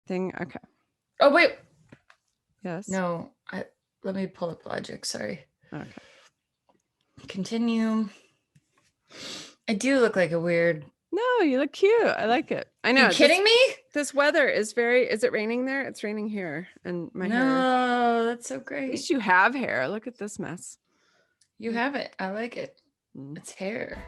thing. Okay. Oh, wait. Yes. No, let me pull up Logic. Sorry. Okay. Continue. I do look like a weird. No, you look cute. I like it. I know. You kidding me? This weather is is it raining there? It's raining here. And my hair. No, that's so At great. least you have hair. Look at this mess. You have it. I like it. It's hair.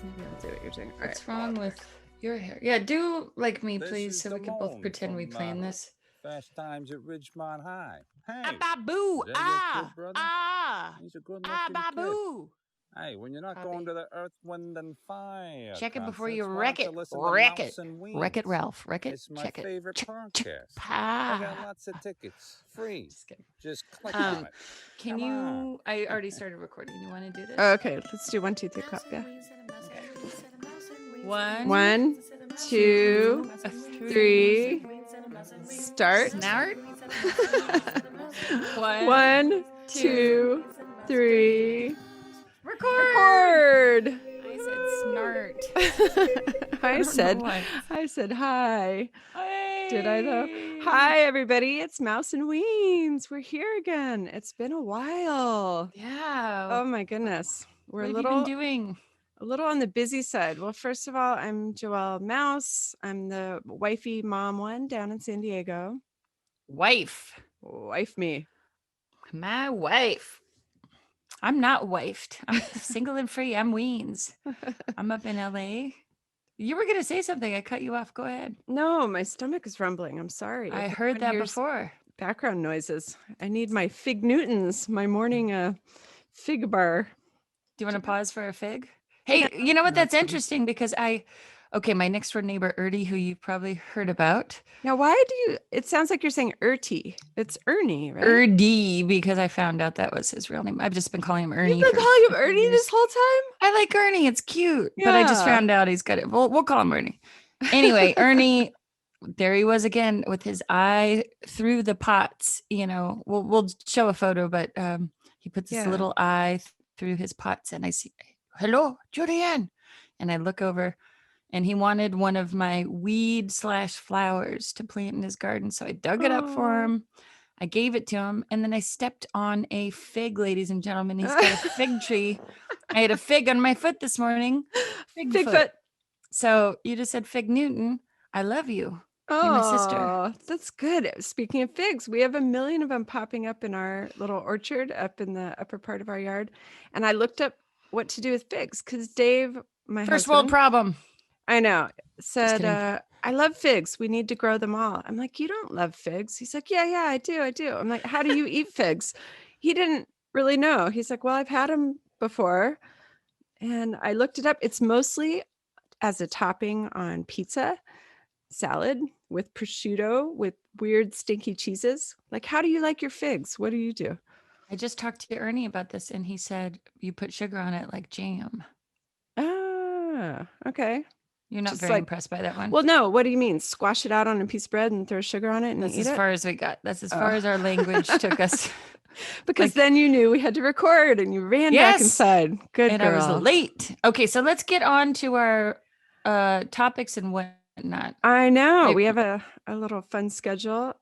Maybe I'll do what you're doing. What's wrong with your hair? Yeah, do like me, please, so we can both pretend we playing this. Fast Times at Ridgemont High. Hey, Babu, he's a good-looking Babu. Hey, when you're not going to the Earth, Wind, and Fire Check it before concerts, you why wreck don't it. you listen to Wreck Mouse it. and Wings? Wreck it, Ralph. Wreck it. It's my Check it. favorite podcast. Pa. I got lots of tickets. Free. Just kidding. Just click on it. Can Come you? on. I already started recording. You want to do this? Okay, let's do 1, 2, 3, clap. Yeah. One, 1, 2, 3. Start. Snart. 1, 2, 3. Record. Record. I said snart. I said hi. Hey. Did I though? Hi everybody, it's Mouse and Weens. We're here again. It's been a while. Yeah. Oh my goodness. We're What have you been doing? A little on the busy side. Well, first of all, I'm Joelle Mouse. I'm the wifey mom one down in San Diego. Wife me. My wife. I'm not wifed. I'm single and free. I'm Weens. I'm up in LA. You were going to say something. I cut you off. Go ahead. No, my stomach is rumbling. I'm sorry. I heard that before. Background noises. I need my Fig Newtons, my morning fig bar. Do you want to pause for a fig? Hey, you know what? That's interesting because my next door neighbor, Ernie, who you've probably heard about. Now, it sounds like you're saying Ertie. It's Ernie, right? Ernie, because I found out that was his real name. I've just been calling him Ernie. You've been calling him Ernie this whole time? I like Ernie. It's cute. Yeah. But I just found out he's got it. We'll call him Ernie. Anyway, Ernie, there he was again with his eye through the pots. You know, we'll show a photo, but he puts this little eye through his pots and I see, hello, Julianne. And I look over and he wanted one of my weed/flowers to plant in his garden. So I dug it up for him. I gave it to him. And then I stepped on a fig, ladies and gentlemen. He's got a fig tree. I had a fig on my foot this morning. Fig foot. So you just said Fig Newton. I love you. You're my sister. Oh, that's good. Speaking of figs, we have 1 million of them popping up in our little orchard up in the upper part of our yard. And I looked up what to do with figs because Dave, my first husband, world problem. I know, said, I love figs. We need to grow them all. I'm like, you don't love figs. He's like, yeah, I do. I'm like, how do you eat figs? He didn't really know. He's like, well, I've had them before. And I looked it up. It's mostly as a topping on pizza, salad with prosciutto, with weird stinky cheeses. Like, how do you like your figs? What do you do? I just talked to Ernie about this and he said you put sugar on it like jam. Ah, okay. You're not very impressed by that one? Well, no. What do you mean? Squash it out on a piece of bread and throw sugar on it and That's eat it? as far as we got. That's as far as our language took us. Because then you knew we had to record and you ran back inside. Good and girl. I was late. Okay, so let's get on to our topics and whatnot. I know. We have a little fun schedule.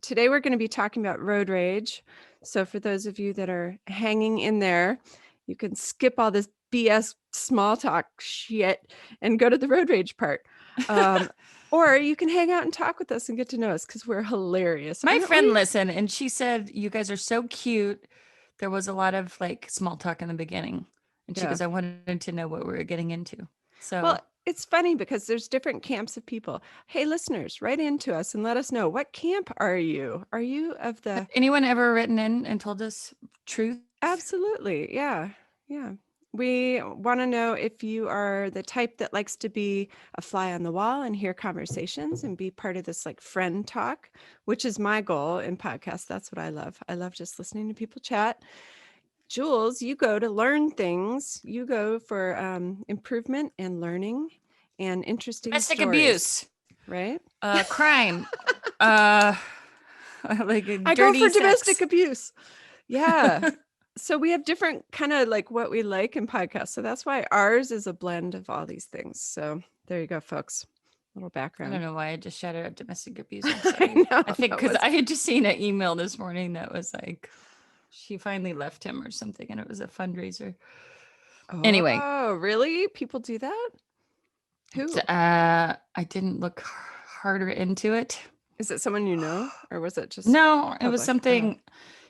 Today we're going to be talking about road rage. So for those of you that are hanging in there, you can skip all this BS small talk shit and go to the road rage part. Or you can hang out and talk with us and get to know us because we're hilarious. My friend listened and she said, you guys are so cute. There was a lot of like small talk in the beginning. And she goes, I wanted to know what we were getting into. So well, it's funny because there's different camps of people. Hey, listeners, write into us and let us know, what camp are you? Are you of the... Has anyone ever written in and told us truth? Absolutely. Yeah. We want to know if you are the type that likes to be a fly on the wall and hear conversations and be part of this like friend talk, which is my goal in podcasts. That's what I love. I love just listening to people chat. Jules, you go to learn things. You go for improvement and learning and interesting domestic stories, abuse, right? Crime. Like I go for domestic abuse. Yeah. So we have different kind of like what we like in podcasts. So that's why ours is a blend of all these things. So there you go, folks. little I background. don't know why I just shouted out domestic abuse. I'm I sorry. know, I think that because was I had just seen an email this morning that was like, she finally left him or something, and it was a fundraiser. Anyway, Oh, really? People do that? Who? I didn't look harder into it. Is it someone you know, or was it just No, it was public? something,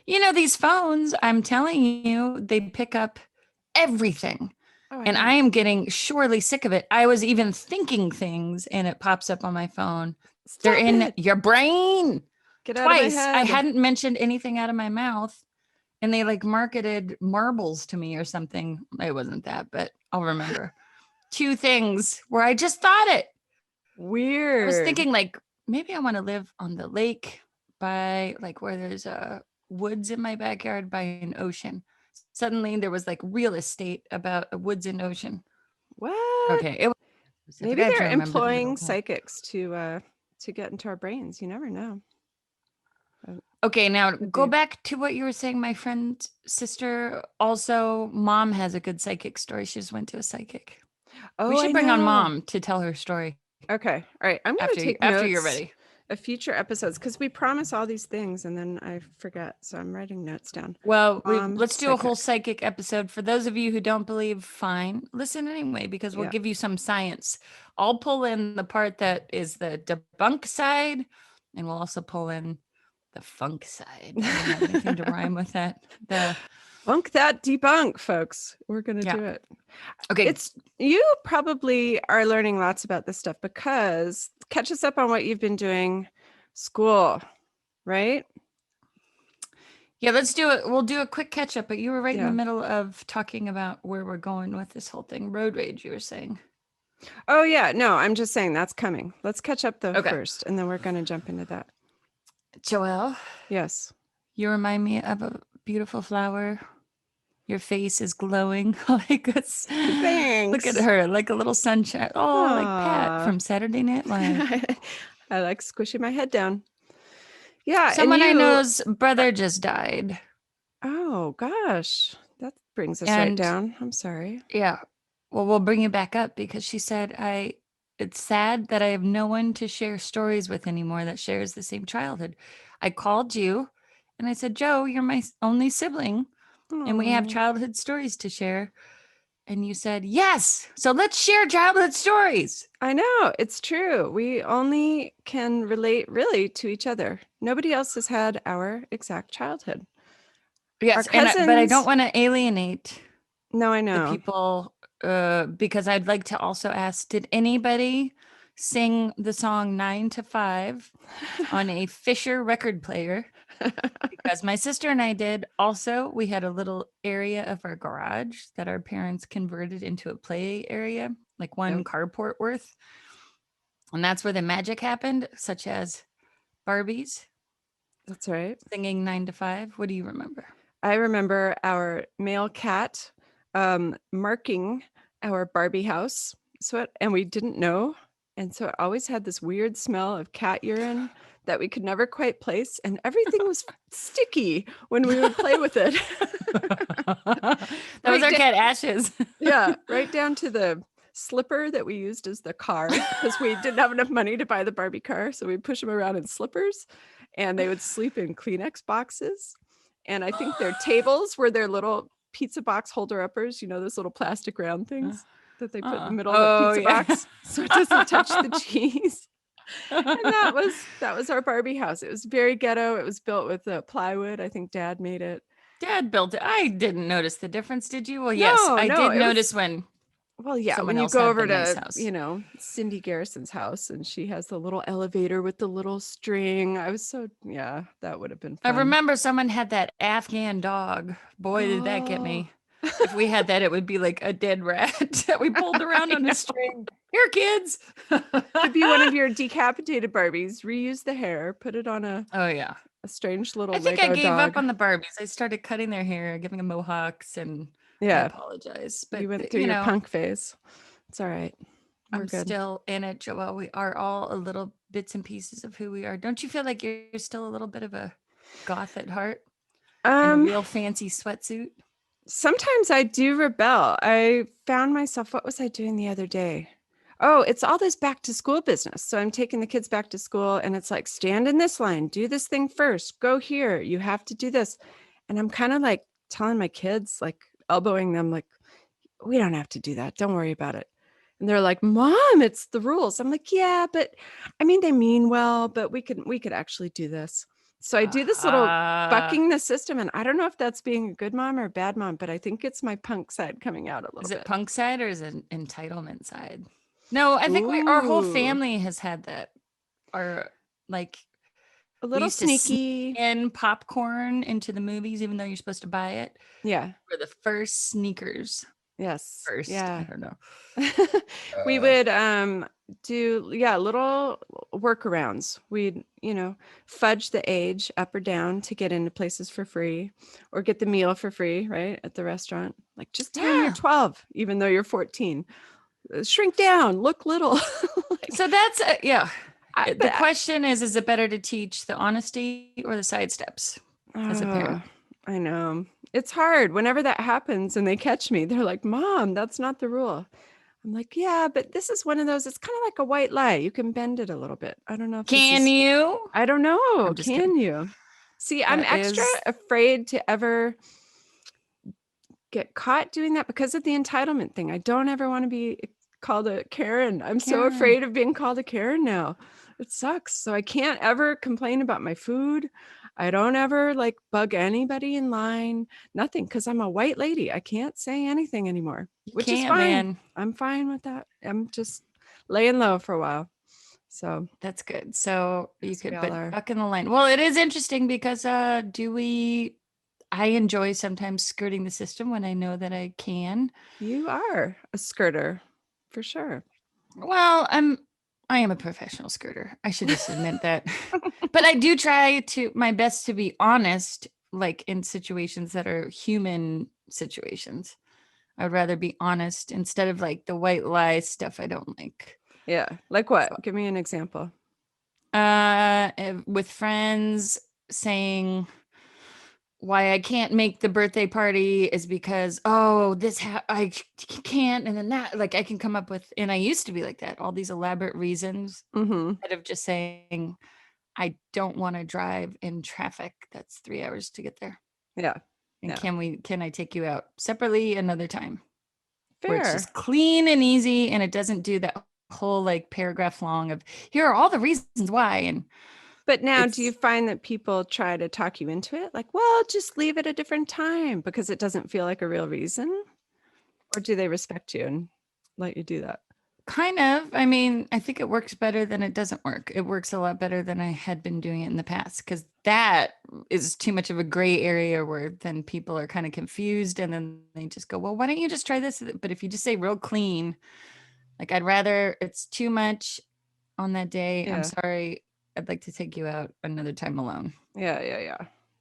these phones, I'm telling you, they pick up everything. Oh, I And know. I am getting surely sick of it. I was even thinking things and it pops up on my phone. They're Stop in it. your brain. Get out of my Twice. I head. hadn't mentioned anything out of my mouth. And they like marketed marbles to me or something. It wasn't that, but I'll remember. 2 things where I just thought it. I was Weird. thinking like maybe I want to live on the lake by like where there's woods in my backyard by an ocean. Suddenly there was like real estate about a woods and ocean. What? Okay, it was specific. Maybe I have to they're remember the employing middle one. psychics to get into our brains. You never know. Okay, now Could go be. back to what you were saying. My friend's sister, also, mom has a good psychic story. She just went to a psychic. We Oh, I should bring on know. mom to tell her story Okay. All right. I'm going to take after you're notes ready. of future episodes because we promise all these things and then I forget. So I'm writing notes down. Well, Mom, let's do a whole psychic. psychic episode. For those of you who don't believe, fine, listen anyway, because we'll Yeah. give you some science. I'll pull in the part that is the debunk side, and we'll also pull in the funk side. I don't have anything to rhyme with that. Bunk that debunk, folks. We're going to Yeah. do it. Okay. You probably are learning lots about this stuff because catch us up on what you've been doing school, right? Yeah, let's do it. We'll do a quick catch up, but you were right in Yeah. the middle of talking about where we're going with this whole thing. Road rage, you were saying. Oh, yeah. No, I'm just saying that's coming. Let's catch up though Okay. first, and then we're going to jump into that. Joelle, Yes. you remind me of a beautiful flower. Your face is glowing like it's. Thanks. Look at her, like a little sunshine. Oh, like Pat Aw. from Saturday Night Live. I like squishing my head down. Yeah. Someone I and you, know's brother just died. oh, gosh. That brings us right And down. I'm sorry. yeah, well, we'll bring it back up because she said, it's sad that I have no one to share stories with anymore that shares the same childhood. I called you and I said, Joe, you're my only sibling and we have Aw. childhood stories to share. And you said, yes. So let's share childhood stories. I know. It's true. We only can relate really to each other. Nobody else has had our exact childhood. Yes. Our But I don't cousins. want to alienate No, I the know. people because I'd like to also ask, did anybody sing the song 9 to 5 on a Fisher record player? Because my sister and I did. Also, we had a little area of our garage that our parents converted into a play area, like one Yep. carport worth. And that's where the magic happened, such as Barbies That's right. singing 9 to 5. What do you remember? I remember our male cat marking our Barbie house. And we didn't know. And so it always had this weird smell of cat urine that we could never quite place. And everything was sticky when we would play with it. That was our cat Ashes. Yeah, right down to the slipper that we used as the car because we didn't have enough money to buy the Barbie car. So we'd push them around in slippers and they would sleep in Kleenex boxes. And I think their tables were their little pizza box holder uppers, those little plastic round things that they put in the middle of the pizza box so it doesn't touch the cheese. And that was our Barbie house. It was very ghetto. It was built with plywood. I think Dad made it. Dad built it. I didn't notice the difference. Did you? Well, yes, I No, did notice when well, yeah, someone when you else go had over the nice to, house. Cindy Garrison's house and she has the little elevator with the little string. That would have been I fun. remember someone had that Afghan dog. Boy, did that get me. If we had that, it would be like a dead rat that we pulled around on a string. Here, kids. It'd be one of your decapitated Barbies. Reuse the hair, put it on a strange little I think I Lego gave dog. up on the Barbies. I started cutting their hair, giving them mohawks, and I apologize. But you went through your punk phase. It's all right. I'm still in it, Joelle. We are all a little bits and pieces of who we are. Don't you feel like you're still a little bit of a goth at heart in a real fancy sweatsuit? Sometimes I do rebel. I found myself, what was I doing the other day? Oh, it's all this back to school business. So I'm taking the kids back to school and it's like, stand in this line, do this thing first, go here, you have to do this. And I'm kind of like telling my kids, like elbowing them, like, we don't have to do that. Don't worry about it. And they're like, Mom, it's the rules. I'm like, yeah, but I mean, they mean well, but we could actually do this. So I do this little Uh, bucking the system. And I don't know if that's being a good mom or a bad mom, but I think it's my punk side coming out a little is it bit. punk side or is it entitlement side? No, I think our whole Ooh, family has had that. Our like a we little used to sneak sneaky. in popcorn into the movies, even though you're supposed to buy it. Yeah. For the first sneakers. Yes. First, I Yeah. don't know. We would do little workarounds. We'd, fudge the age up or down to get into places for free or get the meal for free, right? At the restaurant. Like just tell them you're Yeah. 12 even though you're 14. Shrink down, look little. Like, So that's yeah. The but question is it better to teach the honesty or the side steps as a parent? I know. It's hard whenever that happens and they catch me. They're like, "Mom, that's not the rule." I'm like, yeah, but this is one of those, it's kind of like a white lie. You can bend it a little bit. I don't know if this Can is, you? I don't know. I'm just kidding. Can you? See, I'm That extra is afraid to ever get caught doing that because of the entitlement thing. I don't ever want to be called a Karen. I'm so Karen. afraid of being called a Karen now. It sucks. So I can't ever complain about my food. I don't ever like bug anybody in line, nothing, because I'm a white lady. I can't say anything anymore, You which is can't, fine. man. I'm fine with that. I'm just laying low for a while. So That's good. So you as we could, all but are. buck in the line. Well, it is interesting because I enjoy sometimes skirting the system when I know that I can. You are a skirter for sure. Well, I am a professional skirter. I should just admit that. But I do try to my best to be honest, like in situations that are human situations. I would rather be honest instead of like the white lie stuff I don't like. Yeah. Like So, what? Give me an example. with friends saying why I can't make the birthday party is because I can't, and then that, like I can come up with, and I used to be like that, all these elaborate reasons Mm-hmm. instead of just saying I don't want to drive in traffic. That's 3 hours to get there. Yeah. And Yeah. can I take you out separately another time where it's Fair. just clean and easy and it doesn't do that whole like paragraph long of here are all the reasons why. And But now, do you it's find that people try to talk you into it? Like, well, just leave it a different time because it doesn't feel like a real reason? Or do they respect you and let you do that? kind of, I mean, I think it works better than it doesn't work. It works a lot better than I had been doing it in the past because that is too much of a gray area where then people are kind of confused and then they just go, well, why don't you just try this? But if you just say real clean, like I'd rather it's too much on that day. I'm Yeah. sorry. I'd like to take you out another time alone. Yeah. Yeah. Yeah.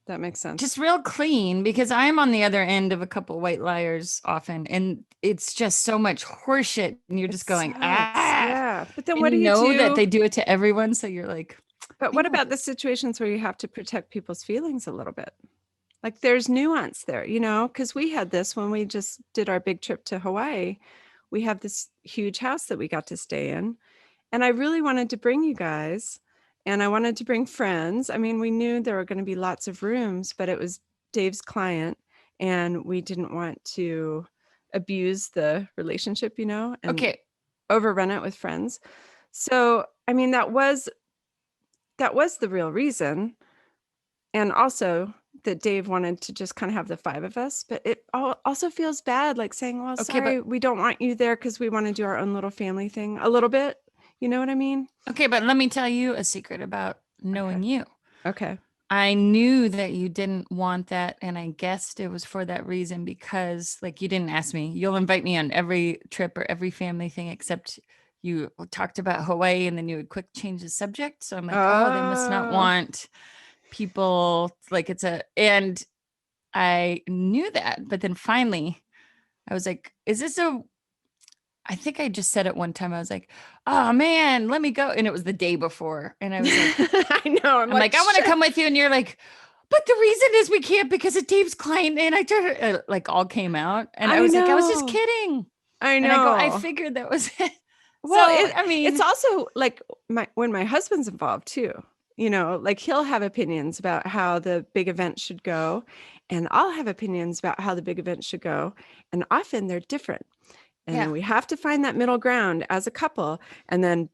That makes Just sense. real clean because I'm on the other end of a couple white liars often and it's just so much horseshit and you're It just going sucks. Yeah. But then and what you do you know that do? they do it to everyone so you're like But I what know about the this. situations where you have to protect people's feelings a little bit? Like there's nuance there, because we had this when we just did our big trip to Hawaii. We have this huge house that we got to stay in. And I really wanted to bring you guys and I wanted to bring friends. I mean, we knew there were going to be lots of rooms, but it was Dave's client and we didn't want to abuse the relationship, and Okay. overrun it with friends. So, I mean, that was the real reason. And also that Dave wanted to just kind of have the five of us, but it also feels bad, like saying, well, Okay, sorry, we don't want you there because we want to do our own little family thing a little bit. You know what I mean? but let me tell you a secret about knowing Okay. you. Okay. I knew that you didn't want that and I guessed it was for that reason because like you didn't ask me. You'll invite me on every trip or every family thing except you talked about Hawaii and then you would quick change the subject. So I'm like, oh, they must not Oh, want people like and I knew that, but then finally I was like, is this I think I just said it one time. I was like, oh man, let me go. And it was the day before. And I was like, I know. I'm I'm like, like, I want to shit. come with you. And you're like, but the reason is we can't because of Dave's client. And I turned like all came out. And I I was like, I was just know. kidding. I And I go, I know. figured that was it. Well, I mean, it's also like when my husband's involved too, like he'll have opinions about how the big event should go, and I'll have opinions about how the big event should go. And often they're different. And then we have to find that middle ground as a couple and then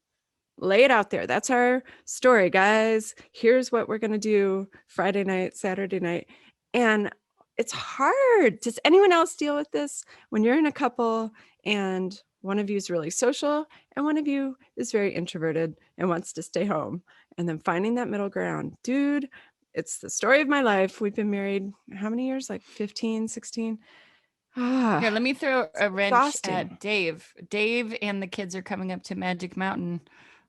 lay it out there. That's our story, guys. Here's what we're going to do Friday night, Saturday night. And it's hard. Does anyone else deal with this when you're in a couple and one of you is really social and one of you is very introverted and wants to stay home? And then finding that middle ground. Dude, it's the story of my life. We've been married how many years? Like 15, 16? Here, let me throw a wrench exhausting. at Dave. Dave and the kids are coming up to Magic Mountain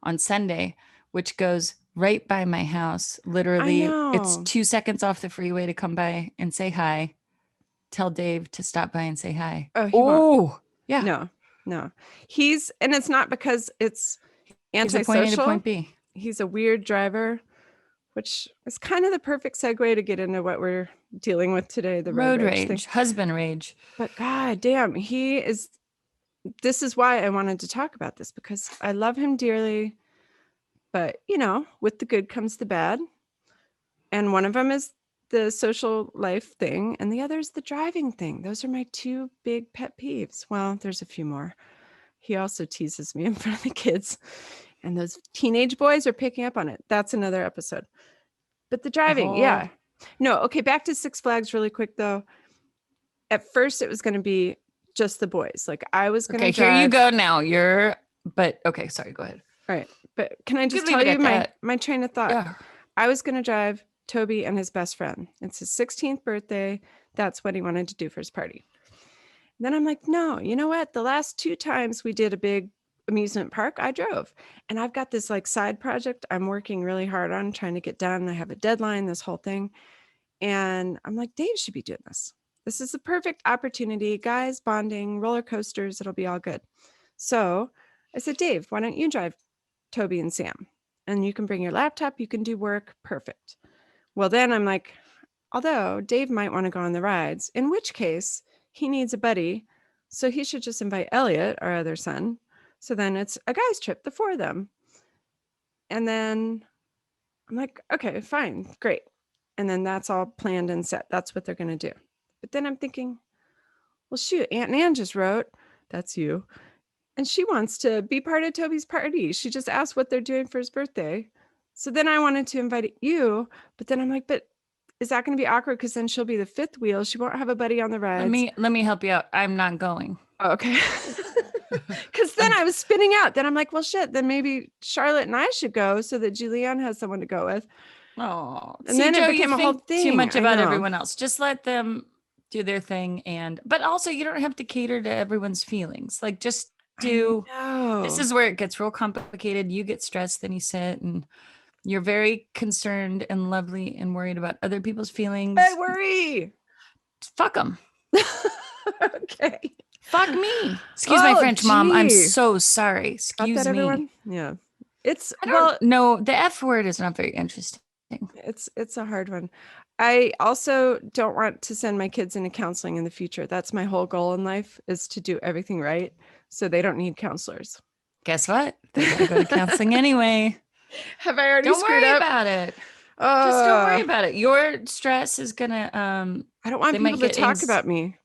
on Sunday, which goes right by my house. Literally, it's know. 2 seconds off the freeway to come by and say hi. Tell Dave to stop by and say hi. Oh, he won't. Yeah. No. And it's not because it's He's a point A to antisocial. point B. He's a weird driver, which is kind of the perfect segue to get into what we're dealing with today, the road rage thing. Husband rage. But God damn, this is why I wanted to talk about this, because I love him dearly, but with the good comes the bad. And one of them is the social life thing, and the other is the driving thing. Those are my two big pet peeves. Well, there's a few more. He also teases me in front of the kids, and those teenage boys are picking up on it. That's another episode. But the driving, yeah. No, okay, back to Six Flags really quick, though. At first, it was going to be just the boys. Like, I was going to drive. Here you go now. Okay, sorry, go ahead. All right. But can I just tell you my train of thought? Yeah. I was going to drive Toby and his best friend. It's his 16th birthday. That's what he wanted to do for his party. And then I'm like, no, you know what? The last 2 times we did a big amusement park, I drove. And I've got this like side project I'm working really hard on trying to get done. I have a deadline, this whole thing. And I'm like, Dave should be doing this. This is the perfect opportunity. Guys, bonding, roller coasters, it'll be all good. So I said, Dave, why don't you drive Toby and Sam? And you can bring your laptop, you can do work. Perfect. Well, then I'm like, although Dave might want to go on the rides, in which case he needs a buddy. So he should just invite Elliot, our other son. So then it's a guy's trip, the 4 of them. And then I'm like, okay, fine, great. And then that's all planned and set. That's what they're going to do. But then I'm thinking, well, shoot, Aunt Nan just wrote, that's you. And she wants to be part of Toby's party. She just asked what they're doing for his birthday. So then I wanted to invite you, but then I'm like, but is that going to be awkward? Because then she'll be the 5th wheel. She won't have a buddy on the rides. Let me help you out. I'm not going. Oh, okay. Because then I was spinning out. Then I'm like, well, shit, then maybe Charlotte and I should go so that Julianne has someone to go with. Oh, and then Joe, it became a whole thing. Too much about everyone else. Just let them do their thing. But also you don't have to cater to everyone's feelings. Like just do, this is where it gets real complicated. You get stressed, then you sit and you're very concerned and lovely and worried about other people's feelings. I worry. Fuck them. Okay. Fuck me. Excuse my French, Mom. I'm so sorry. Excuse me. Everyone? Yeah. I don't know. The F word is not very interesting. It's a hard one. I also don't want to send my kids into counseling in the future. That's my whole goal in life, is to do everything right so they don't need counselors. Guess what? They're going to go to counseling anyway. Have I already Don't screwed up? worry about it. Just don't worry about it. Your stress is going to... I don't want people to talk about me.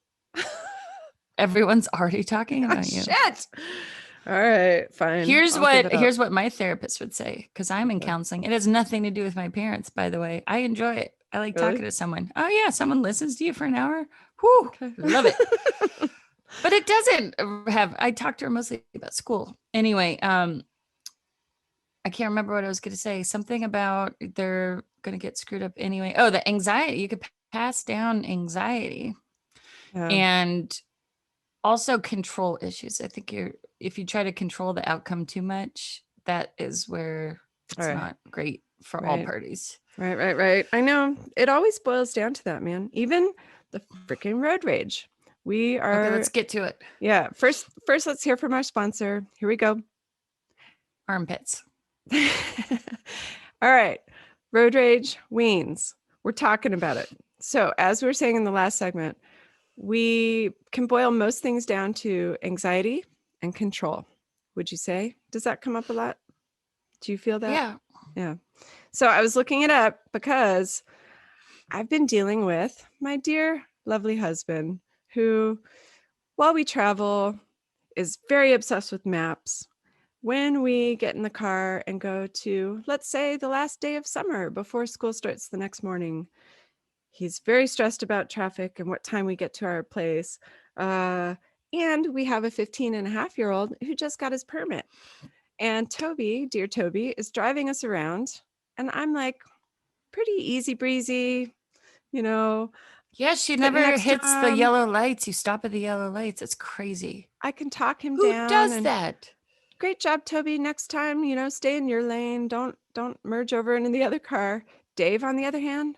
Everyone's already talking about you. Shit. All right, fine. Here's what my therapist would say, because I'm in counseling. It has nothing to do with my parents, by the way. I enjoy it. I like talking to someone. Oh yeah, someone listens to you for an hour. Whew, okay. Love it. But it doesn't have. I talked to her mostly about school. Anyway, I can't remember what I was going to say. Something about they're going to get screwed up anyway. Oh, the anxiety. You could pass down anxiety, and also control issues. I think if you try to control the outcome too much, that is where it's not great for all parties. Right. I know. It always boils down to that, man. Even the freaking road rage. We are. Okay, let's get to it. Yeah. First, let's hear from our sponsor. Here we go. Armpits. All right. Road rage weans. We're talking about it. So as we were saying in the last segment, we can boil most things down to anxiety and control. would you say? Does that come up a lot? Do you feel that? Yeah. Yeah. So I was looking it up because I've been dealing with my dear, lovely husband who, while we travel, is very obsessed with maps. When we get in the car and go to, let's say, the last day of summer before school starts the next morning, he's very stressed about traffic and what time we get to our place. And we have a 15-and-a-half-year-old who just got his permit. And Toby, dear Toby, is driving us around. And I'm like, pretty easy breezy, you know, Yeah, she sitting never next to hits the him. yellow lights. You stop at the yellow lights. It's crazy. I can talk him Who down does and that? great job, Toby. Next time, stay in your lane. Don't merge over into the other car. Dave, on the other hand,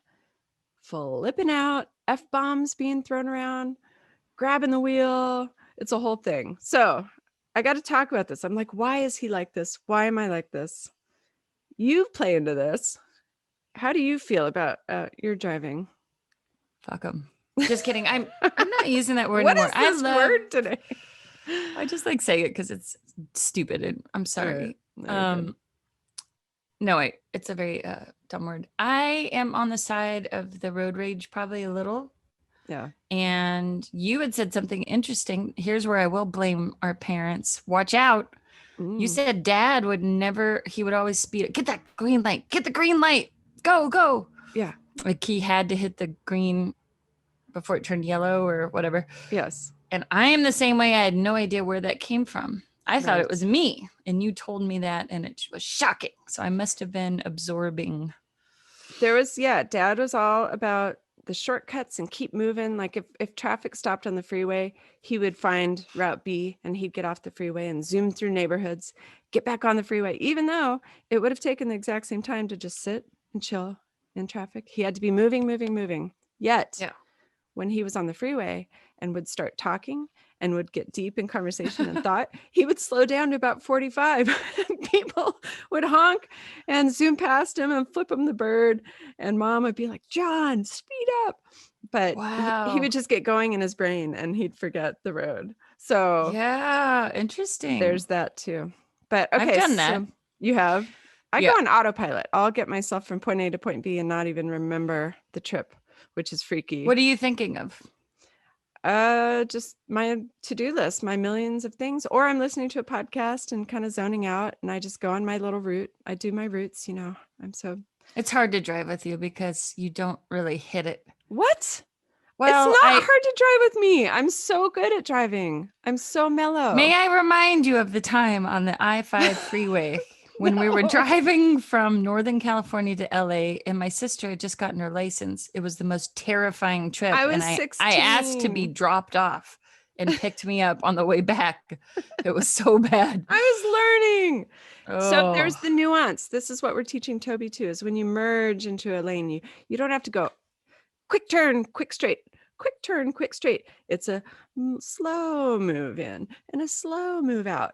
flipping out, F-bombs being thrown around, grabbing the wheel. It's a whole thing. So I got to talk about this. I'm like, why is he like this? Why am I like this? You play into this. How do you feel about your driving? Fuck them. Just kidding. I'm not using that word What anymore. is this word today? I just like saying it because it's stupid. And I'm sorry. No, wait. It's a very dumb word. I am on the side of the road rage, probably a little. Yeah. And you had said something interesting. Here's where I will blame our parents. Watch out. You said dad would never, he would always speed it. Get that green light. Get the green light. Go, go. Yeah. Like he had to hit the green before it turned yellow or whatever. Yes. And I am the same way. I had no idea where that came from. I thought it was me. And you told me that and it was shocking. So I must have been absorbing. Dad was all about the shortcuts and keep moving. Like if traffic stopped on the freeway, he would find route B and he'd get off the freeway and zoom through neighborhoods, get back on the freeway, even though it would have taken the exact same time to just sit and chill in traffic. He had to be moving, moving, moving. Yet, when he was on the freeway and would start talking and would get deep in conversation and thought, he would slow down to about 45. People would honk and zoom past him and flip him the bird. And mom would be like, John, speed up. But he would just get going in his brain and he'd forget the road. So yeah, interesting. There's that too. But okay, I've done that. You have. I go on autopilot. I'll get myself from point A to point B and not even remember the trip, which is freaky. What are you thinking of? Just my to-do list, my millions of things, or I'm listening to a podcast and kind of zoning out and I just go on my little route. I do my routes, It's hard to drive with you because you don't really hit it. What? Well, it's not hard to drive with me. I'm so good at driving. I'm so mellow. May I remind you of the time on the I-5 freeway when we were driving from Northern California to LA and my sister had just gotten her license. It was the most terrifying trip. I was 16. I asked to be dropped off and picked me up on the way back. It was so bad. I was learning. Oh. So there's the nuance. This is what we're teaching Toby too, is when you merge into a lane, you don't have to go quick turn, quick straight, quick turn, quick straight. It's a slow move in and a slow move out,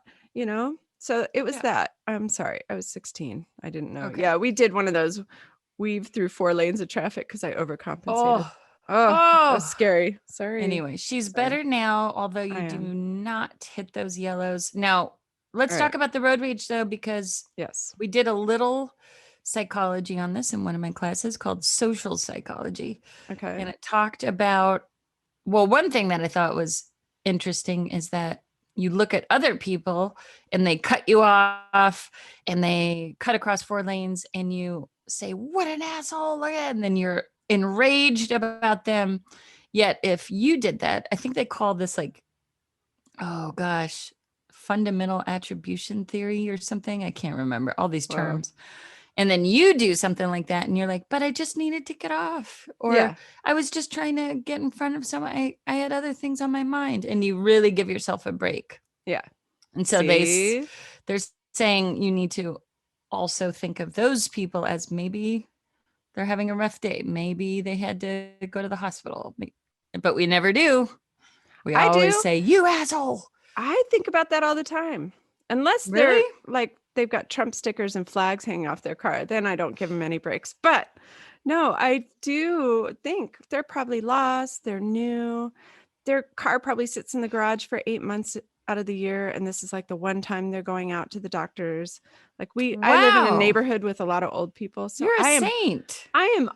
So it was that. I'm sorry. I was 16. I didn't know. Okay. Yeah, we did one of those weave through 4 lanes of traffic because I overcompensated. That was scary. Sorry. Anyway, she's better now, although you do not hit those yellows. Now, let's talk about the road rage though, because we did a little psychology on this in one of my classes called social psychology. Okay. And it talked about, well, one thing that I thought was interesting is that you look at other people and they cut you off and they cut across 4 lanes and you say, what an asshole, and then you're enraged about them. Yet if you did that, I think they call this fundamental attribution theory or something. I can't remember all these terms. And then you do something like that and you're like, but I just needed to get off. Or I was just trying to get in front of someone. I had other things on my mind. And you really give yourself a break. Yeah. And so they're saying you need to also think of those people as maybe they're having a rough day. Maybe they had to go to the hospital. But we never do. We always say, you asshole. I think about that all the time. Unless they're they've got Trump stickers and flags hanging off their car. Then I don't give them any breaks. But no, I do think they're probably lost. They're new. Their car probably sits in the garage for 8 months out of the year, and this is like the one time they're going out to the doctors. Like I live in a Wow. neighborhood with a lot of old people, so You're a saint. I'm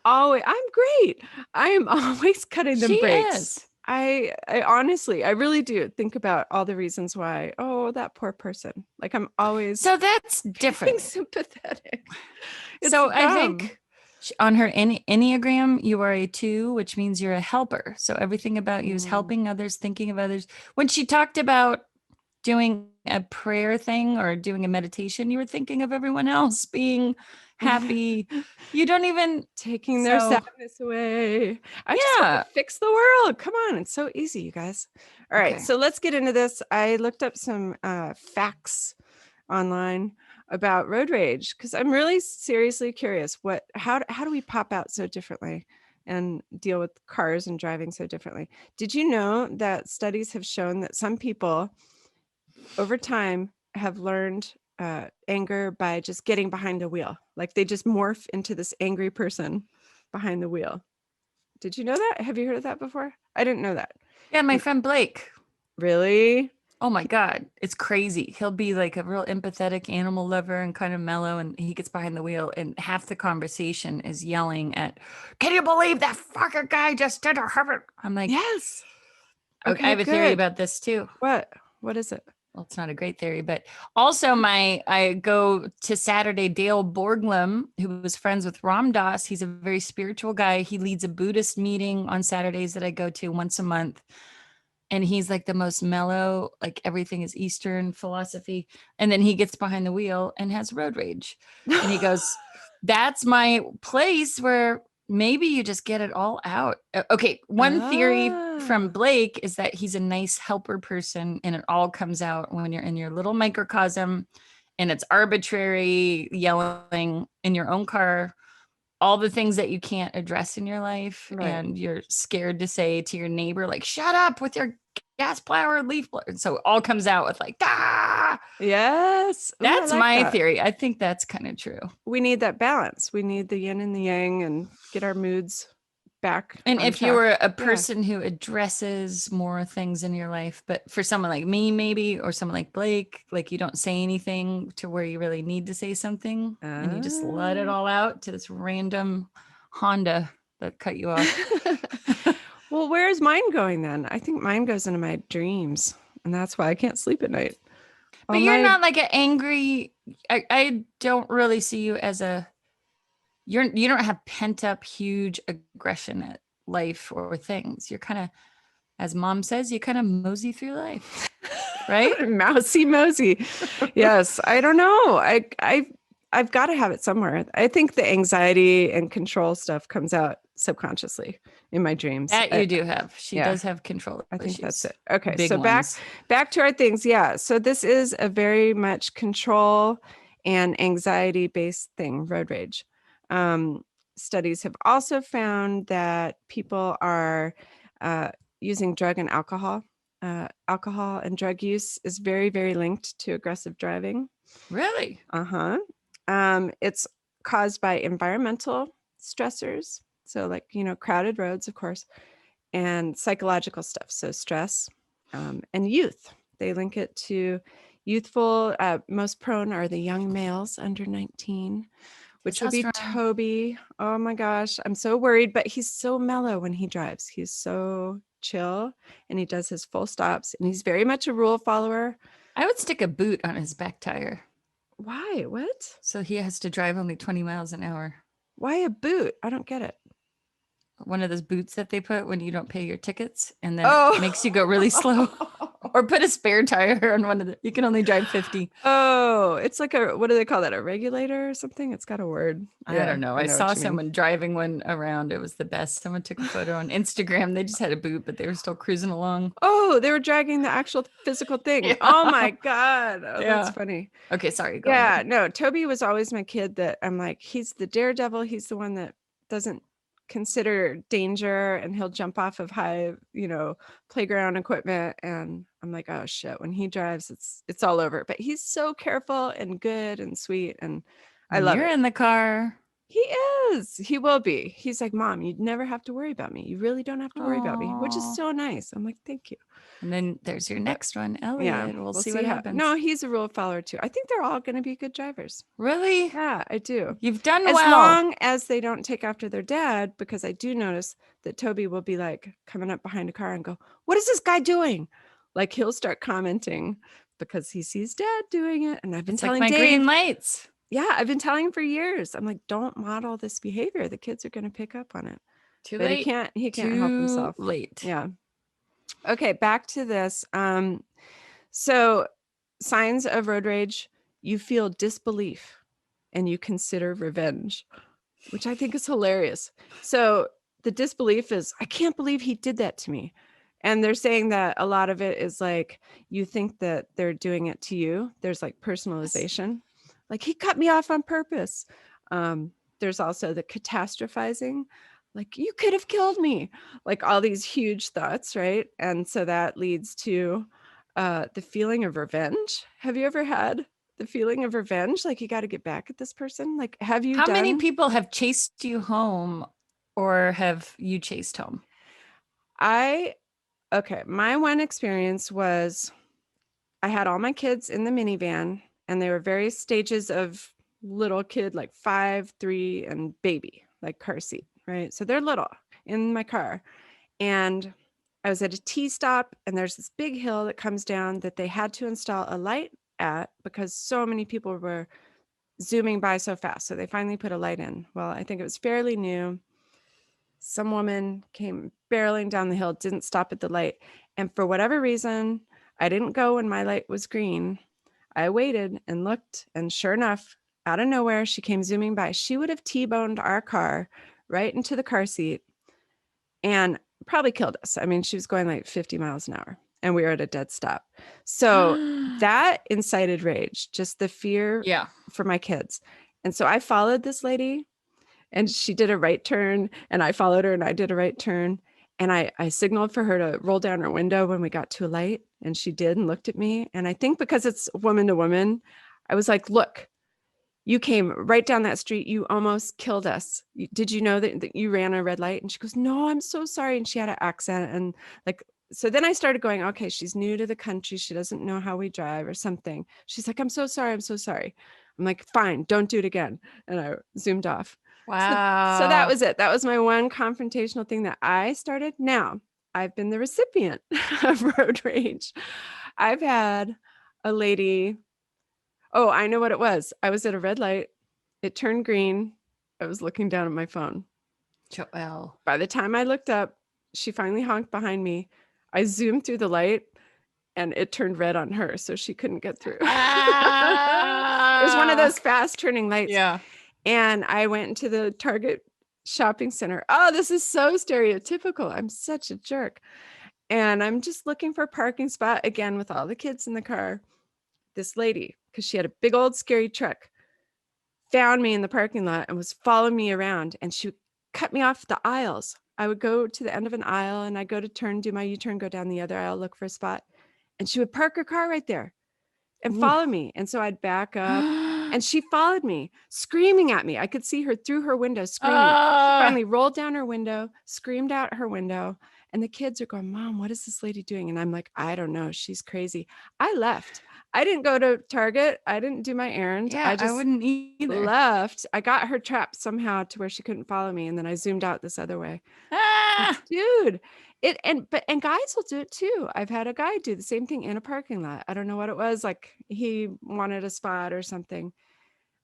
great. I am always cutting them She breaks. is. I honestly, I really do think about all the reasons why, oh, that poor person. Like I'm always So that's being different. sympathetic. It's So I dumb. think on her Enneagram, you are a 2, which means you're a helper. So everything about you is helping others, thinking of others. When she talked about doing a prayer thing or doing a meditation, you were thinking of everyone else being happy. You don't even Taking their so sadness away. I just want yeah. to fix the world. Come on, it's so easy, you guys. All right, Okay. so let's get into this. I looked up some facts online about road rage because I'm really seriously curious. How do we pop out so differently and deal with cars and driving so differently? Did you know that studies have shown that some people over time have learned anger by just getting behind the wheel? Like they just morph into this angry person behind the wheel. Did you know that? Have you heard of that before? I didn't know that. Yeah, my And friend Blake. really? Oh my God, it's crazy. He'll be like a real empathetic animal lover and kind of mellow, and he gets behind the wheel, and half the conversation is yelling at, "Can you believe that fucking guy just did a Harvard?" I'm like, Yes. okay, I Okay, have a theory good. about this too. What is it? Well, it's not a great theory, but also I go to Saturday. Dale Borglum, who was friends with Ram Dass, he's a very spiritual guy. He leads a Buddhist meeting on Saturdays that I go to once a month. And he's like the most mellow, like everything is Eastern philosophy. And then he gets behind the wheel and has road rage. And he goes, that's my place where maybe you just get it all out. Okay. One theory from Ah, Blake is that he's a nice helper person and it all comes out when you're in your little microcosm and it's arbitrary yelling in your own car, all the things that you can't address in your life right. and you're scared to say to your neighbor, like, shut up with your gas plow or leaf blower. And so it all comes out with like, ah, Yes. Ooh, I that's like my that. theory. I think that's kind of true. We need that balance. We need the yin and the yang and get our moods back And on if you track. were a Yeah. person who addresses more things in your life, but for someone like me, maybe, or someone like Blake, like you don't say anything to where you really need to say something and you just let it Ah. all out to this random Honda that cut you off. Well, where's mine going then? I think mine goes into my dreams, and that's why I can't sleep at night. All But you're my not like an angry, I don't really see you as you don't have pent up huge aggression at life or things. You're kind of, as mom says, you kind of mosey through life, right? mousy mosey. Yes, I don't know. I've got to have it somewhere. I think the anxiety and control stuff comes out subconsciously in my dreams. That you do have. She Yeah, does have control I think that's issues, it. Okay, big so ones. back to our things. Yeah, so this is a very much control and anxiety based thing, road rage. Um, Studies have also found that people are uh, using drug and alcohol. Alcohol and drug use is very, very linked to aggressive driving. Really? Uh-huh. It's caused by environmental stressors. So like, crowded roads, of course, and psychological stuff. So stress and youth. They link it to youthful. Most prone are the young males under 19, which would be Testosterone. Toby. Oh my gosh, I'm so worried, but he's so mellow when he drives. He's so chill and he does his full stops and he's very much a rule follower. I would stick a boot on his back tire. Why? What? So he has to drive only 20 miles an hour. Why a boot? I don't get it. One of those boots that they put when you don't pay your tickets and then it Oh. makes you go really slow. Or put a spare tire on one of the, you can only drive 50. Oh, it's like what do they call that? A regulator or something? It's got a word. I don't know. I know saw what you mean. someone driving one around. It was the best. Someone took a photo on Instagram. They just had a boot, but they were still cruising along. Oh, they were dragging the actual physical thing. Yeah. Oh my God. Oh, that's Yeah. funny. Okay, sorry. Go Yeah, ahead. no, Toby was always my kid that I'm like, he's the daredevil. He's the one that doesn't consider danger and he'll jump off of high, playground equipment. And I'm like, oh shit, when he drives, it's all over. But he's so careful and good and sweet. And I When love you're it. in the car, He is. He will be. He's like, Mom, you never have to worry about me. You really don't have to worry about me, which is Aw. so nice. I'm like, thank you. And then there's your But next one, yeah, Elliot. We'll we'll see see what how. happens. No, he's a rule follower too. I think they're all going to be good drivers. Really? Yeah, I do. You've done As well. long as they don't take after their dad, because I do notice that Toby will be like coming up behind a car and go, what is this guy doing? Like he'll start commenting because he sees dad doing it. And I've been It's like telling my Dave, green lights. yeah, I've been telling him for years. I'm like, don't model this behavior. The kids are going to pick up on it. Too But late. he can't help himself. Too late. Yeah. Okay, back to this. So signs of road rage, you feel disbelief and you consider revenge, which I think is hilarious. So the disbelief is, I can't believe he did that to me. And they're saying that a lot of it is like, you think that they're doing it to you. There's like personalization, like he cut me off on purpose. There's also the catastrophizing, like you could have killed me, like all these huge thoughts, right? And so that leads to the feeling of revenge. Have you ever had the feeling of revenge? Like you got to get back at this person? Like, have you How many done? people have chased you home or have you chased home? Okay, my one experience was I had all my kids in the minivan and they were various stages of little kid, like 5, 3, and baby, like car seat, right? So they're little in my car. And I was at a T stop and there's this big hill that comes down that they had to install a light at because so many people were zooming by so fast. So they finally put a light in. Well, I think it was fairly new. Some woman came barreling down the hill, didn't stop at the light. And for whatever reason, I didn't go when my light was green. I waited and looked, and sure enough, out of nowhere, she came zooming by. She would have T-boned our car right into the car seat and probably killed us. I mean, she was going like 50 miles an hour and we were at a dead stop. So that incited rage, just the fear Yeah. for my kids. And so I followed this lady and she did a right turn and I followed her and I did a right turn. And I signaled for her to roll down her window when we got to a light. And she did and looked at me. And I think because it's woman to woman, I was like, look, you came right down that street. You almost killed us. Did you know that you ran a red light? And she goes, no, I'm so sorry. And she had an accent. And like, so then I started going, okay, she's new to the country. She doesn't know how we drive or something. She's like, I'm so sorry. I'm so sorry. I'm like, fine, don't do it again. And I zoomed off. So that Wow. was it. That was my one confrontational thing that I started. Now I've been the recipient of road rage. I've had a lady. Oh, I know what it was. I was at a red light. It turned green. I was looking down at my phone. Joelle. By the time I looked up, she finally honked behind me. I zoomed through the light and it turned red on her, so she couldn't get through. It was one of those fast turning lights. Yeah. And I went into the Target shopping center. Oh, this is so stereotypical. I'm such a jerk. And I'm just looking for a parking spot again with all the kids in the car. This lady, because she had a big old scary truck, found me in the parking lot and was following me around. And she cut me off the aisles. I would go to the end of an aisle and I go to turn, do my U-turn, go down the other aisle, look for a spot. And she would park her car right there and follow me. And so I'd back up and she followed me, screaming at me. I could see her through her window screaming. She finally rolled down her window, screamed out her window. And the kids are going, Mom, what is this lady doing? And I'm like, I don't know. She's crazy. I left. I didn't go to Target. I didn't do my errand. Yeah, I just wouldn't either. left. I got her trapped somehow to where she couldn't follow me. And then I zoomed out this other way. Ah! Dude, and guys will do it too. I've had a guy do the same thing in a parking lot. I don't know what it was. Like he wanted a spot or something,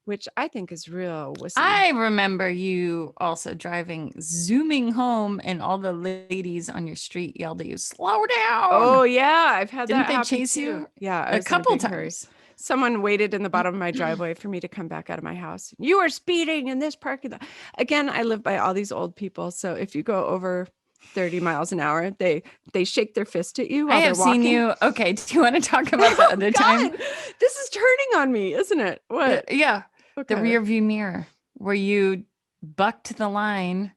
which I think is real wussy. I remember you also driving, zooming home, and all the ladies on your street yelled at you, "Slow down!" Oh yeah, I've had Didn't that they happen chase too. you? Yeah, I A was in couple big hurry. times. Someone waited in the bottom of my driveway for me to come back out of my house. You were speeding in this parking lot. Again, I live by all these old people, so if you go over 30 miles an hour, they shake their fist at you while I they're have walking. seen you. Okay, do you want to talk about the other time? God, this is turning on me, isn't it? What? Yeah, Okay. the rear view mirror where you bucked the line.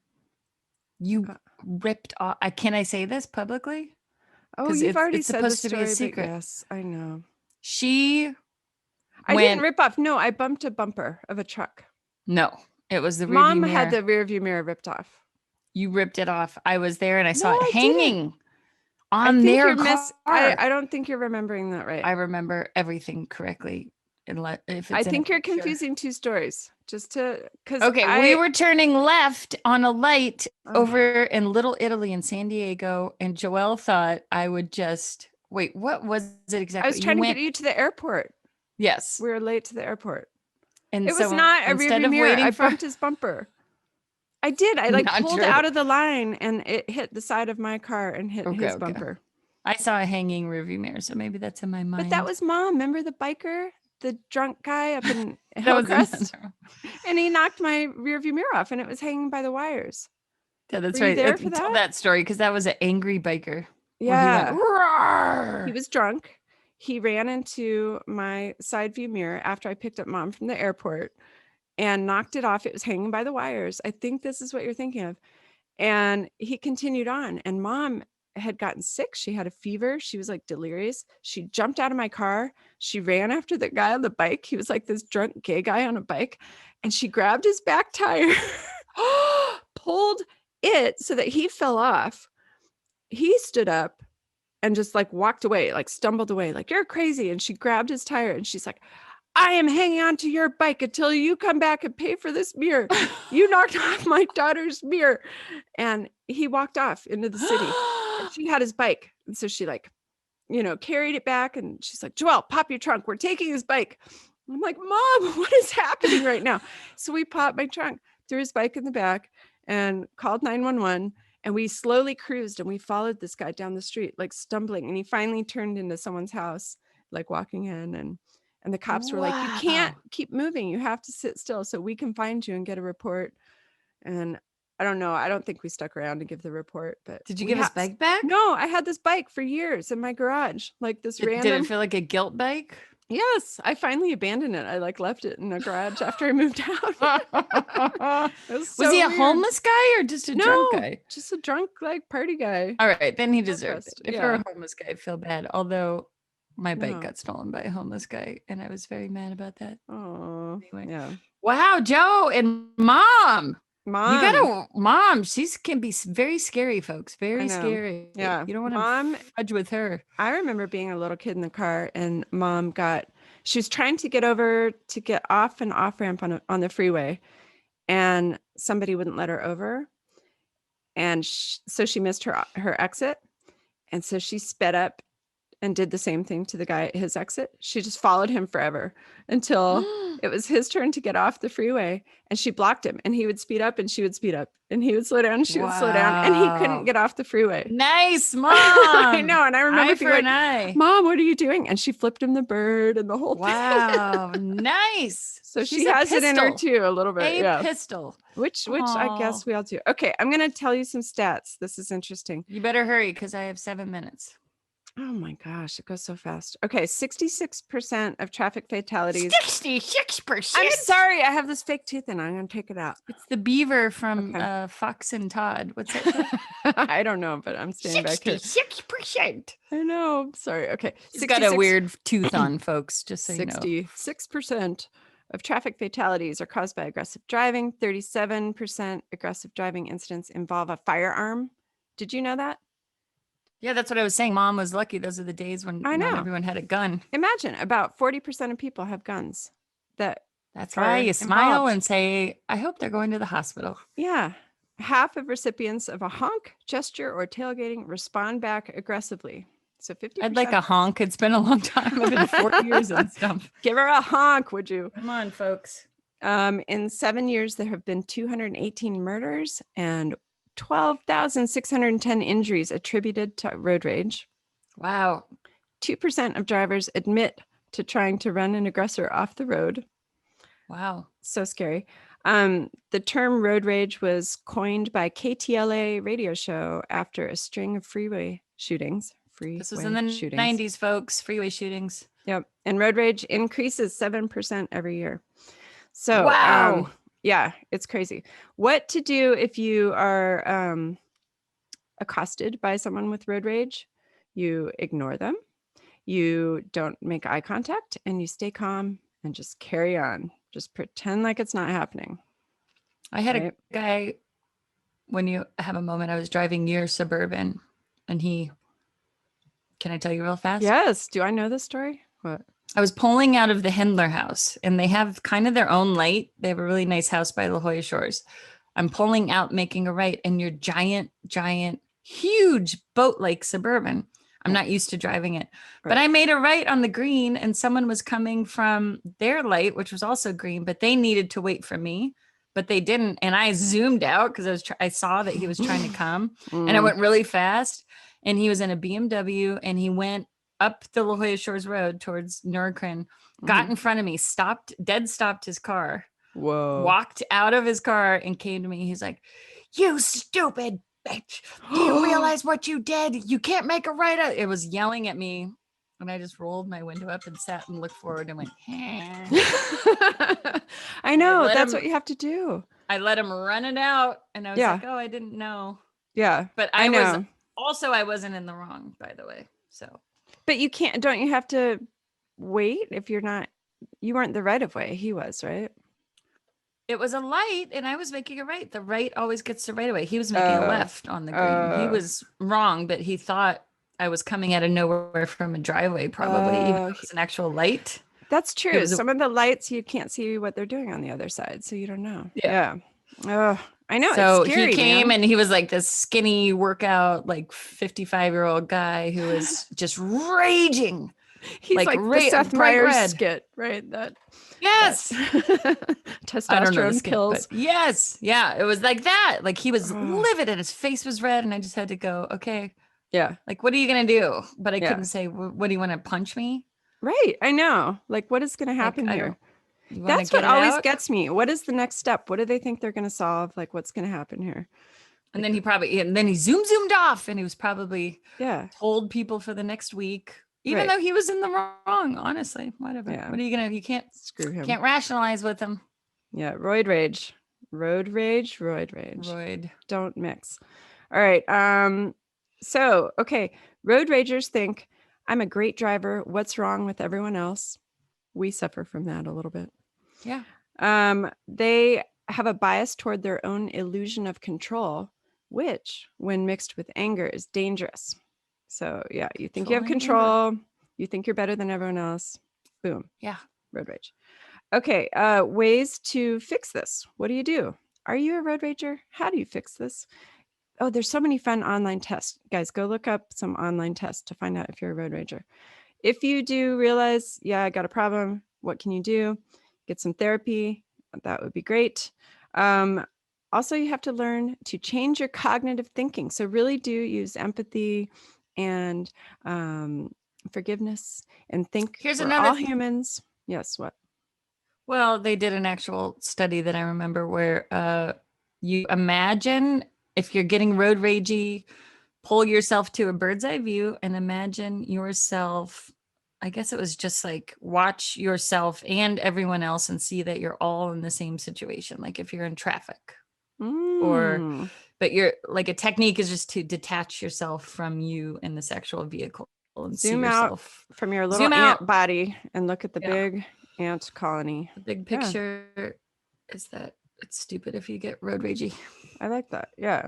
You ripped off. Can I say this publicly? Oh, you've already it's said the supposed to be story, a but secret. yes, I know. She I didn't rip off. No, I bumped a bumper of a truck. No, It was the rearview Mom had mirror. the rear view mirror ripped off. You ripped it off. I was there and I No, saw it I didn't. hanging I on think their you're car. I don't think you're remembering that right. I remember everything correctly. If I it's in a think you're picture. confusing two stories. Just to because Okay, we were turning left on a light over in Little Italy in San Diego, and Joelle thought I would just wait. What was it exactly? I was trying to get you to the airport. Yes, We were late to the airport. and It was so not a instead rearview of mirror. waiting I for bumped his bumper. I did. I like Not pulled true. out of the line and it hit the side of my car and hit his Okay. bumper. I saw a hanging rearview mirror, so maybe that's in my mind. But that was Mom. Remember the biker, the drunk guy up in That was Hillcrest? another one. And he knocked my rearview mirror off and it was hanging by the wires. Yeah, that's Were you right. there for Tell that? that story because that was an angry biker. Yeah. Where he went, "Roar!" He was drunk. He ran into my side view mirror after I picked up Mom from the airport and knocked it off. It was hanging by the wires. I think this is what you're thinking of. And he continued on, and Mom had gotten sick. She had a fever. She was like delirious. She jumped out of my car. She ran after the guy on the bike. He was like this drunk gay guy on a bike. And she grabbed his back tire, pulled it so that he fell off. He stood up and just like walked away, like stumbled away, like, you're crazy. And she grabbed his tire and she's like, I am hanging on to your bike until you come back and pay for this mirror. You knocked off my daughter's mirror. And he walked off into the city and she had his bike. And so she like, carried it back and she's like, Joelle, pop your trunk. We're taking his bike. I'm like, Mom, what is happening right now? So we popped my trunk, threw his bike in the back and called 911. And we slowly cruised and we followed this guy down the street, like stumbling. And he finally turned into someone's house, like walking in. And the cops were like, you can't keep moving. You have to sit still so we can find you and get a report. And I don't know. I don't think we stuck around to give the report. But Did you give his bike back? No, I had this bike for years in my garage. Like this random. Did it feel like a guilt bike? Yes, I finally abandoned it. I like left it in a garage after I moved out. was he a weird. homeless guy or just a drunk guy? Just a drunk like party guy. All right, then he deserved it. If Yeah. you're a homeless guy, I feel bad. Although my bike No. got stolen by a homeless guy, and I was very mad about that. Oh, Anyway. yeah. Wow, Joe and Mom. Mom. You gotta, Mom. She's can be very scary, folks. Very know. scary. Yeah. You don't want Mom. to fudge with her. I remember being a little kid in the car, and Mom she was trying to get over to get off an off ramp on the freeway, and somebody wouldn't let her over, and so she missed her exit, and so she sped up and did the same thing to the guy at his exit. She just followed him forever until it was his turn to get off the freeway, and she blocked him, and he would speed up and she would speed up, and he would slow down and she would slow down, and he couldn't get off the freeway. Nice, Mom. I know. And I remember being like, Mom, what are you doing? And she flipped him the bird and the whole thing. Wow. Nice. So she has it in her too, a little bit. A pistol. Which I guess we all do. Okay, I'm going to tell you some stats. This is interesting. You better hurry because I have 7 minutes. Oh my gosh, it goes so fast. Okay, 66% of traffic fatalities. 66%. I'm sorry, I have this fake tooth in. I'm going to take it out. It's the beaver from Fox and Todd. What's that? I don't know, but I'm standing back here. 66%. I know. I'm sorry. Okay. He's got a weird tooth on, folks, just so you know. 66% of traffic fatalities are caused by aggressive driving. 37% aggressive driving incidents involve a firearm. Did you know that? Yeah, that's what I was saying. Mom was lucky. Those are the days when not everyone had a gun. Imagine about 40% of people have guns. That's why you smile and say, I hope they're going to the hospital. Yeah. Half of recipients of a honk, gesture, or tailgating respond back aggressively. So 50%. I'd like a honk. It's been a long time. I've been 4 years and stuff. Give her a honk, would you? Come on, folks. In 7 years, there have been 218 murders and 12,610 injuries attributed to road rage. Wow. 2% of drivers admit to trying to run an aggressor off the road. Wow. So scary. The term road rage was coined by KTLA radio show after a string of freeway shootings. This was in the 90s, folks. Freeway shootings. Yep. And road rage increases 7% every year. So, wow. Yeah, it's crazy. What to do if you are accosted by someone with road rage? You ignore them. You don't make eye contact, and you stay calm and just carry on. Just pretend like it's not happening. I had a Right. guy, when you have a moment, I was driving near Suburban and can I tell you real fast? Yes. Do I know this story? What? I was pulling out of the Hendler house and they have kind of their own light. They have a really nice house by La Jolla Shores. I'm pulling out, making a right, and your giant, huge boat like Suburban. I'm not used to driving it, but Right. I made a right on the green and someone was coming from their light, which was also green, but they needed to wait for me, but they didn't. And I zoomed out because I saw that he was trying to come and I Mm, went really fast and he was in a BMW and he went up the La Jolla Shores Road towards Nuremberg, got mhm. in front of me, stopped his car, Whoa. walked out of his car and came to me. He's like, "You stupid bitch. Do you realize what you did? You can't make a right out." It was yelling at me. And I just rolled my window up and sat and looked forward and went, "Eh." I And know. That's what you have to do. I let him run it out. And I was Yeah. like, "Oh, I didn't know." Yeah. But I know. I wasn't in the wrong, by the way. So But you can't, don't you have to wait if you're not, you weren't the right of way. He was, right? it was a light and I was making a right. The right always gets the right away. He was making a Uh, left on the green. He was wrong, but he thought I was coming out of nowhere from a driveway, probably, even though it was an actual light. That's It true. was Some of the lights, you can't see what they're doing on the other side. So you don't know. yeah. Yeah. Oh, I know. It's So he scary, came man. and he was like this skinny workout, like 55-year-old guy who was just raging, He's like the Seth bright Meyers red. skit, right? That Yes. I don't know the testosterone skit, kills. but yes. Yeah. It was like that. Like he was Oh, livid and his face was red. And I just had to go, okay, yeah. like, what are you going to do? But I Yeah. couldn't say, what do you want to punch me? Right. I know. Like, what is going to Like, happen I here? don't, you want to That's what get it always out? gets me. What is the next step? What do they think they're going to solve? Like, what's going to happen here? And Like, then he zoomed off and he was probably yeah. told people for the next week, even Right. though he was in the wrong, honestly, whatever. Yeah. What are you going to, you Screw him. can't rationalize with him. Yeah. Roid rage. Road rage. Roid rage. Royd. Don't mix. All right. So, okay. Road ragers think I'm a great driver. What's wrong with everyone else? We suffer from that a little bit. Yeah. They have a bias toward their own illusion of control, which, when mixed with anger, is dangerous. So, yeah, you think you have Controlling anger. control, you think you're better than everyone else. Boom, Yeah. road rage. Okay, ways to fix this. What do you do? Are you a road rager? How do you fix this? Oh, there's so many fun online tests. Guys, go look up some online tests to find out if you're a road rager. If you do realize, yeah, I got a problem, what can you do? Get some therapy. That would be great. Also, you have to learn to change your cognitive thinking. So, really do use empathy and forgiveness and think Here's we're another all thing. humans. Yes, what? Well, they did an actual study that I remember where you imagine if you're getting road ragey, pull yourself to a bird's eye view and imagine yourself. I guess it was just like watch yourself and everyone else and see that you're all in the same situation. Like if you're in traffic Mm. but you're like a technique is just to detach yourself from you in this actual vehicle and see Zoom out yourself. from your little Zoom ant out. body and look at the Yeah. big ant colony. The big Yeah. picture is that it's stupid if you get road ragey. I like that. Yeah.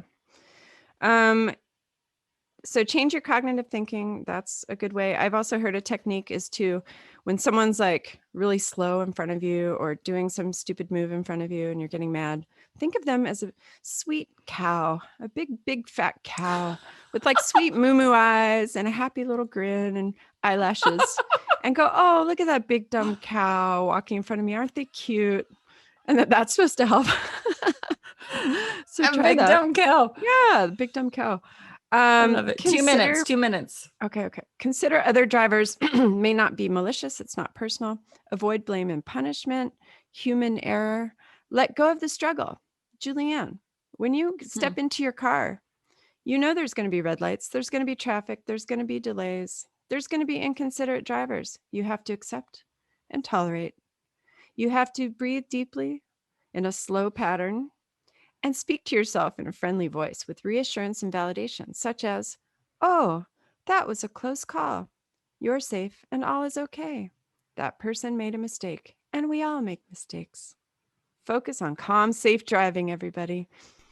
So change your cognitive thinking. That's a good way. I've also heard a technique is to, when someone's like really slow in front of you or doing some stupid move in front of you and you're getting mad, think of them as a sweet cow, a big fat cow with like sweet moo eyes and a happy little grin and eyelashes and go, oh, look at that big dumb cow walking in front of me. Aren't they cute? And that's supposed to help. So A try big that. dumb cow. Yeah, the big dumb cow. I love it. 2 minutes. 2 minutes. Okay. Consider other drivers may not be malicious. It's not personal. Avoid blame and punishment. Human error. Let go of the struggle. Julianne, when you step into your car, you know there's going to be red lights. There's going to be traffic. There's going to be delays. There's going to be inconsiderate drivers. You have to accept and tolerate. You have to breathe deeply in a slow pattern and speak to yourself in a friendly voice with reassurance and validation, such as, oh, that was a close call. You're safe and all is okay. That person made a mistake, and we all make mistakes. Focus on calm, safe driving, everybody.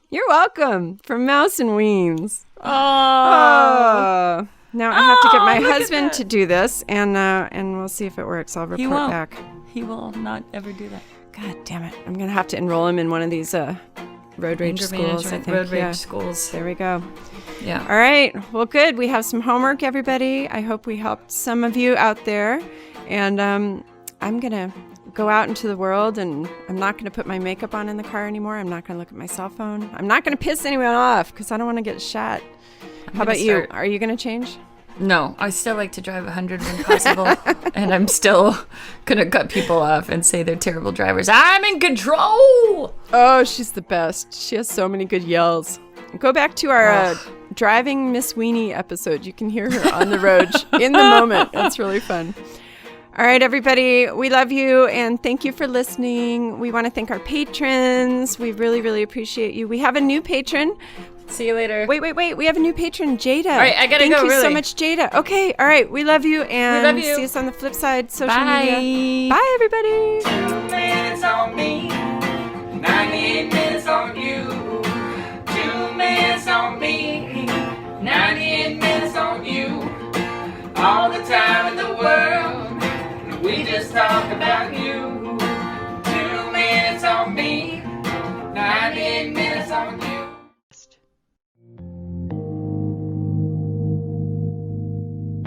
You're welcome from Mouse and Weens. Oh. Now I have to get my look at husband that. to do this, and we'll see if it works. I'll report won't. back. He will not ever do that. God damn it! I'm gonna have to enroll him in one of these road rage Anger schools. I management, think. road rage Yeah. schools. There we go. Yeah. All right. Well, good. We have some homework, everybody. I hope we helped some of you out there. And I'm going to go out into the world, and I'm not going to put my makeup on in the car anymore. I'm not going to look at my cell phone. I'm not going to piss anyone off because I don't want to get shot. How about you? Are you going to change? No, I still like to drive 100 when possible. And I'm still going to cut people off and say they're terrible drivers. I'm in control. Oh, she's the best. She has so many good yells. Go back to our Driving Miss Weenie episode. You can hear her on the road in the moment. It's really fun. All right, everybody. We love you, and thank you for listening. We want to thank our patrons. We really, really appreciate you. We have a new patron. See you later. Wait. We have a new patron, Jada. All right, I gotta Thank go, you so really. much, Jada. Okay, all right. We love you, and love you. see us on the flip side, social Bye. media. Bye, everybody. 2 minutes on me, 98 minutes on you. 2 minutes on me, 98 minutes on you. All the time in the world, we just talk about you. 2 minutes on me, 98 minutes on you.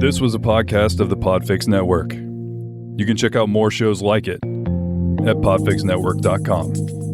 This was a podcast of the Podfix Network. You can check out more shows like it at podfixnetwork.com.